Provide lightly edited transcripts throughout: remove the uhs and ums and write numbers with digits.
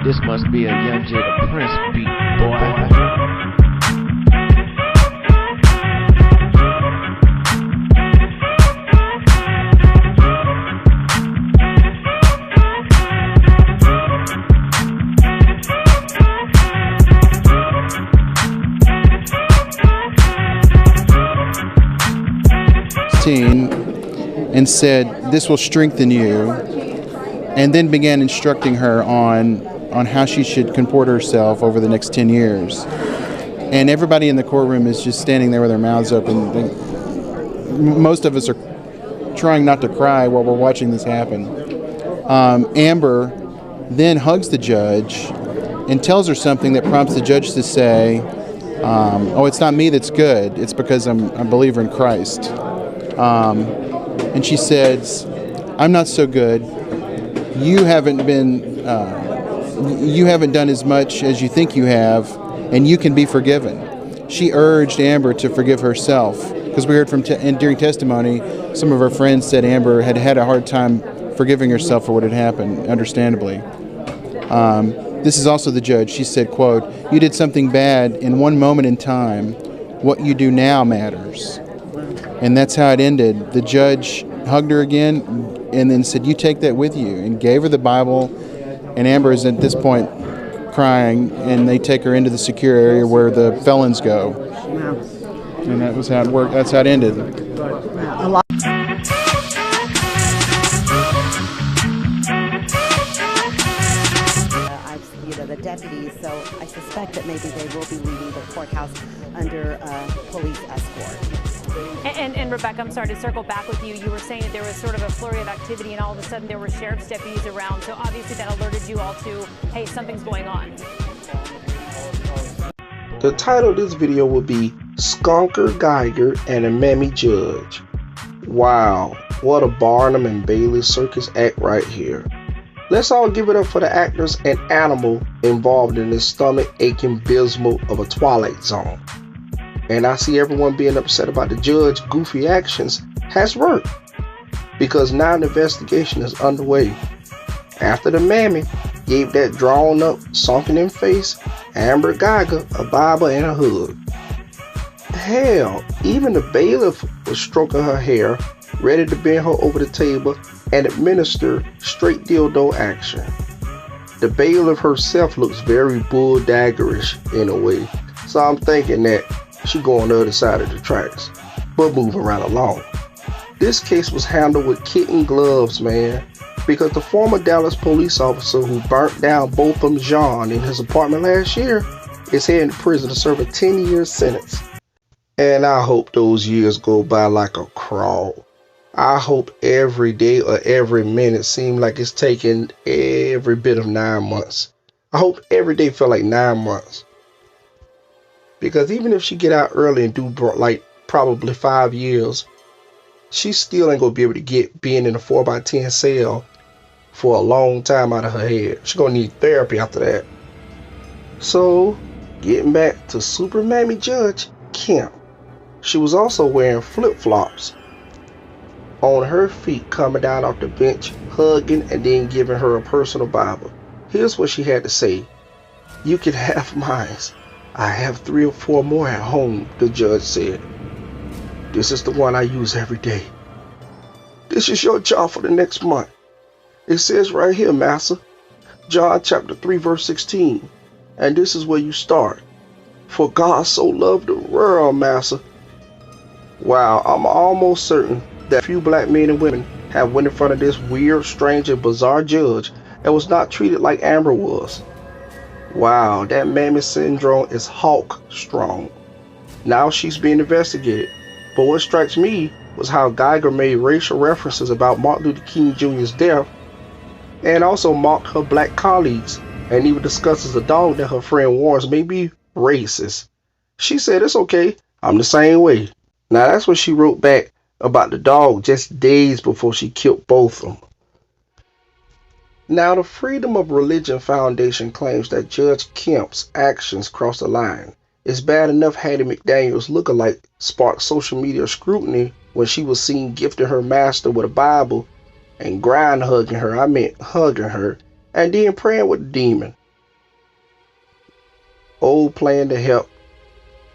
This must be a Young Jada Prince beat, boy. And said, "This will strengthen you," and then began instructing her on how she should comport herself over the next 10 years. And everybody in the courtroom is just standing there with their mouths open. Most of us are trying not to cry while we're watching this happen. Amber then hugs the judge and tells her something that prompts the judge to say, "Oh, it's not me that's good. It's because I'm a believer in Christ." And she says, "I'm not so good. You haven't done as much as you think you have, and you can be forgiven." She urged Amber to forgive herself, because we heard from during testimony, some of her friends said Amber had had a hard time forgiving herself for what had happened, understandably. This is also the judge. She said, quote, "You did something bad in one moment in time. What you do now matters." And that's how it ended. The judge hugged her again and then said, "You take that with you," and gave her the Bible. And Amber is at this point crying, and they take her into the secure area where the felons go. Wow. And that was how it worked. That's how it ended. A lot. The deputies, so I suspect that maybe they will be leaving the courthouse under police escort. And Rebecca, I'm sorry to circle back with you. You were saying that there was sort of a flurry of activity, and all of a sudden there were sheriff's deputies around. So obviously that alerted you all to, hey, something's going on. The title of this video will be Skunker, Guyger, and a Mammy Judge. Wow, what a Barnum and Bailey circus act right here. Let's all give it up for the actors and animal involved in this stomach-aching bismal of a Twilight Zone. And I see everyone being upset about the judge's goofy actions has worked, because now an investigation is underway. After the Mammy gave that drawn-up, sunken-in face, Amber Guyger a Bible and a hug. Hell, even the bailiff was stroking her hair, ready to bend her over the table and administer straight dildo action. The bailiff herself looks very bulldaggerish in a way, so I'm thinking that she go on the other side of the tracks, but moving right along. This case was handled with kitten gloves, man, because the former Dallas police officer who burnt down Botham Jean in his apartment last year is heading to prison to serve a 10-year sentence. And I hope those years go by like a crawl. I hope every day or every minute seems like it's taking every bit of 9 months. I hope every day feel like 9 months. Because even if she get out early and do like probably 5 years, she still ain't gonna be able to get being in a 4x10 cell for a long time out of her head. She's gonna need therapy after that. So, getting back to Super Mammy Judge Kemp. She was also wearing flip-flops on her feet, coming down off the bench, hugging, and then giving her a personal Bible. Here's what she had to say. "You can have mine. I have 3 or 4 more at home," the judge said. "This is the one I use every day. This is your job for the next month. It says right here, Massa, John chapter 3 verse 16, and this is where you start. For God so loved the world, Massa." Wow, I'm almost certain that few black men and women have went in front of this weird, strange, and bizarre judge and was not treated like Amber was. Wow, that Mammy syndrome is Hulk strong. Now she's being investigated. But what strikes me was how Guyger made racial references about Martin Luther King Jr.'s death, and also mocked her black colleagues, and even discusses a dog that her friend warns may be racist. She said, "It's okay, I'm the same way." Now that's what she wrote back about the dog just days before she killed both of them. Now the Freedom of Religion Foundation claims that Judge Kemp's actions crossed the line. It's bad enough Hattie McDaniel's lookalike sparked social media scrutiny when she was seen gifting her master with a Bible and hugging her, and then praying with the demon. Old plan to help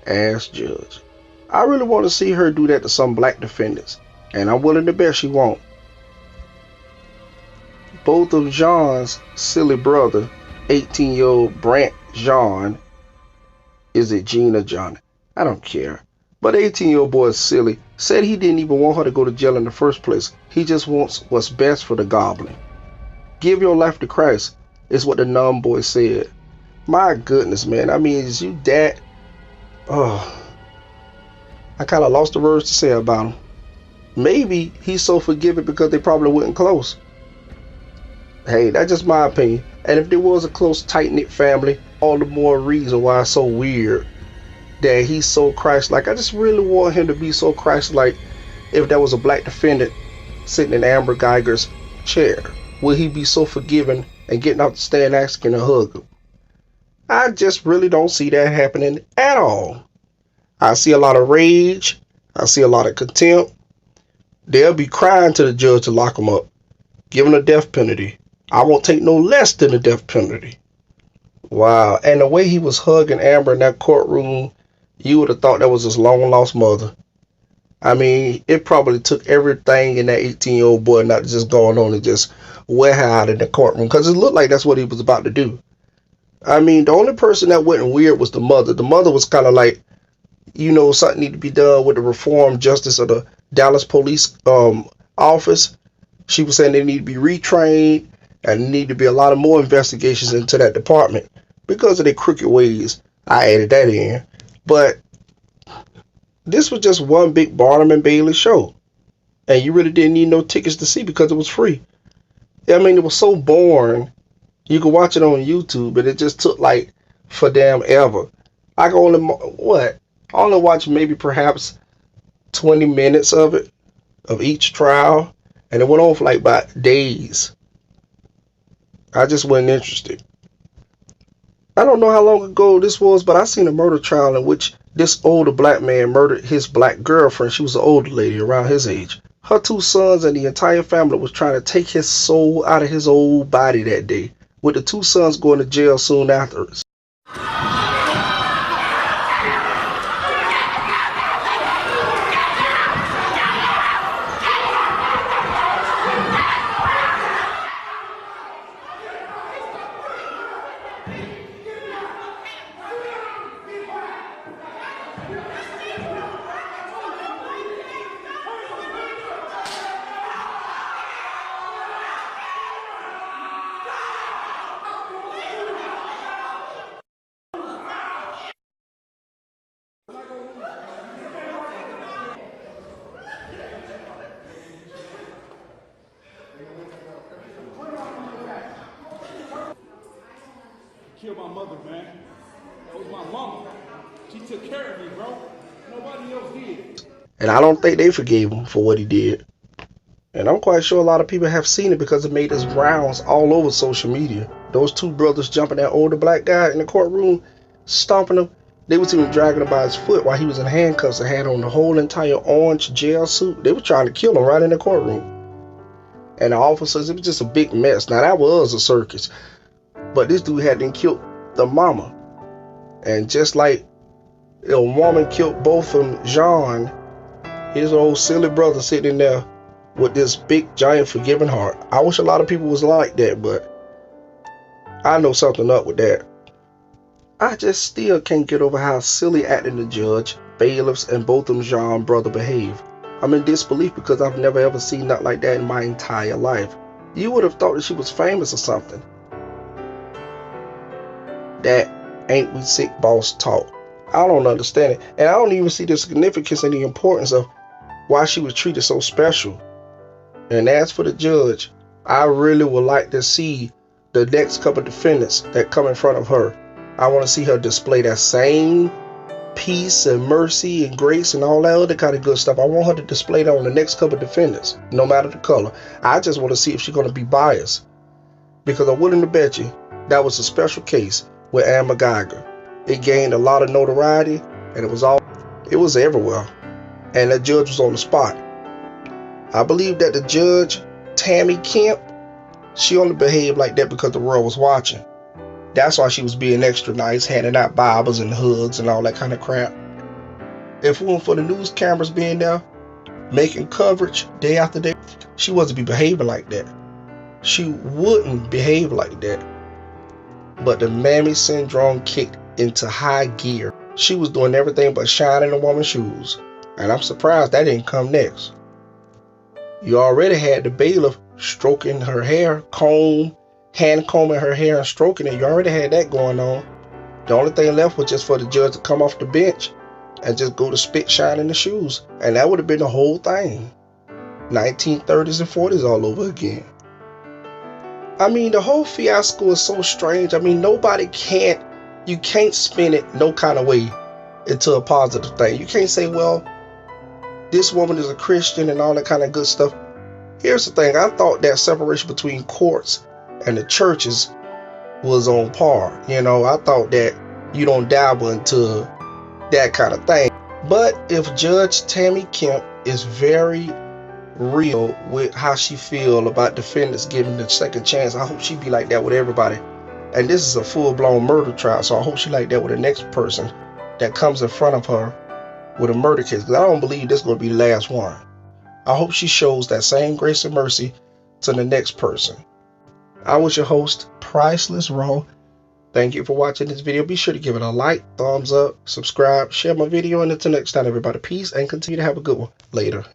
ass judge. I really want to see her do that to some black defendants, and I'm willing to bet she won't. Both of Jean's silly brother, 18-year-old Brant Jean, is it Jean or John? I don't care. But the 18-year-old boy is silly, said he didn't even want her to go to jail in the first place. He just wants what's best for the goblin. Give your life to Christ, is what the numb boy said. My goodness, man. I mean, is you that? Oh, I kind of lost the words to say about him. Maybe he's so forgiving because they probably weren't close. Hey, that's just my opinion. And if there was a close, tight-knit family, all the more reason why it's so weird that he's so Christ-like. I just really want him to be so Christ-like. If there was a black defendant sitting in Amber Guyger's chair, would he be so forgiving and getting out the stand asking to hug him? I just really don't see that happening at all. I see a lot of rage. I see a lot of contempt. They'll be crying to the judge to lock him up, give him a death penalty. I won't take no less than a death penalty. Wow. And the way he was hugging Amber in that courtroom, you would have thought that was his long-lost mother. I mean, it probably took everything in that 18-year-old boy not just going on and just wear her out in the courtroom, because it looked like that's what he was about to do. I mean, the only person that went weird was the mother. The mother was kind of like, you know, something need to be done with the reform justice of the Dallas police office. She was saying they need to be retrained and need to be a lot of more investigations into that department because of their crooked ways. I added that in. But this was just one big Barnum and Bailey show. And you really didn't need no tickets to see because it was free. I mean, it was so boring. You could watch it on YouTube, but it just took like for damn ever. I could only watch maybe perhaps 20 minutes of it, of each trial. And it went on for like about days. I just wasn't interested. I don't know how long ago this was, but I seen a murder trial in which this older black man murdered his black girlfriend. She was an older lady around his age. Her 2 sons and the entire family was trying to take his soul out of his old body that day, with the 2 sons going to jail soon afterwards. Killed my mother, man. That was my mama. She took care of me, bro. Nobody else did. And I don't think they forgave him for what he did. And I'm quite sure a lot of people have seen it because it made its rounds all over social media. Those 2 brothers jumping that older black guy in the courtroom, stomping him. They was even dragging him by his foot while he was in handcuffs and had on the whole entire orange jail suit. They were trying to kill him right in the courtroom. And the officers, it was just a big mess. Now that was a circus. But this dude had then killed the mama. And just like a woman killed both of them, Jean, his old silly brother sitting there with this big, giant, forgiving heart. I wish a lot of people was like that, but I know something up with that. I just still can't get over how silly acting the judge, bailiffs, and both of them Jean brother behave. I'm in disbelief because I've never ever seen nothing like that in my entire life. You would have thought that she was famous or something. That ain't we sick boss talk. I don't understand it. And I don't even see the significance and the importance of why she was treated so special. And as for the judge, I really would like to see the next couple of defendants that come in front of her. I want to see her display that same peace and mercy and grace and all that other kind of good stuff. I want her to display that on the next couple of defendants, no matter the color. I just want to see if she's going to be biased. Because I'm willing to bet you that was a special case with Amber Guyger. It gained a lot of notoriety, and it was everywhere. And that judge was on the spot. I believe that the judge, Tammy Kemp, she only behaved like that because the world was watching. That's why she was being extra nice, handing out Bibles and hugs and all that kind of crap. If it weren't for the news cameras being there, making coverage day after day, she wasn't be behaving like that. She wouldn't behave like that. But the Mammy syndrome kicked into high gear. She was doing everything but shining a woman's shoes. And I'm surprised that didn't come next. You already had the bailiff stroking her hair, hand combing her hair and stroking it. You already had that going on. The only thing left was just for the judge to come off the bench and just go to spit shining the shoes. And that would have been the whole thing. 1930s and 40s all over again. I mean, the whole fiasco is so strange. I mean, you can't spin it no kind of way into a positive thing. You can't say, well, this woman is a Christian and all that kind of good stuff. Here's the thing. I thought that separation between courts and the churches was on par. You know, I thought that you don't dabble into that kind of thing. But if Judge Tammy Kemp is very real with how she feel about defendants getting the second chance, I hope she be like that with everybody. And this is a full-blown murder trial, so I hope she like that with the next person that comes in front of her with a murder case, because I don't believe this is going to be the last one. I hope she shows that same grace and mercy to the next person. I was your host, Priceless Raw. Thank you for watching this video. Be sure to give it a like, thumbs up, subscribe, share my video, and until next time, everybody, peace and continue to have a good one. Later.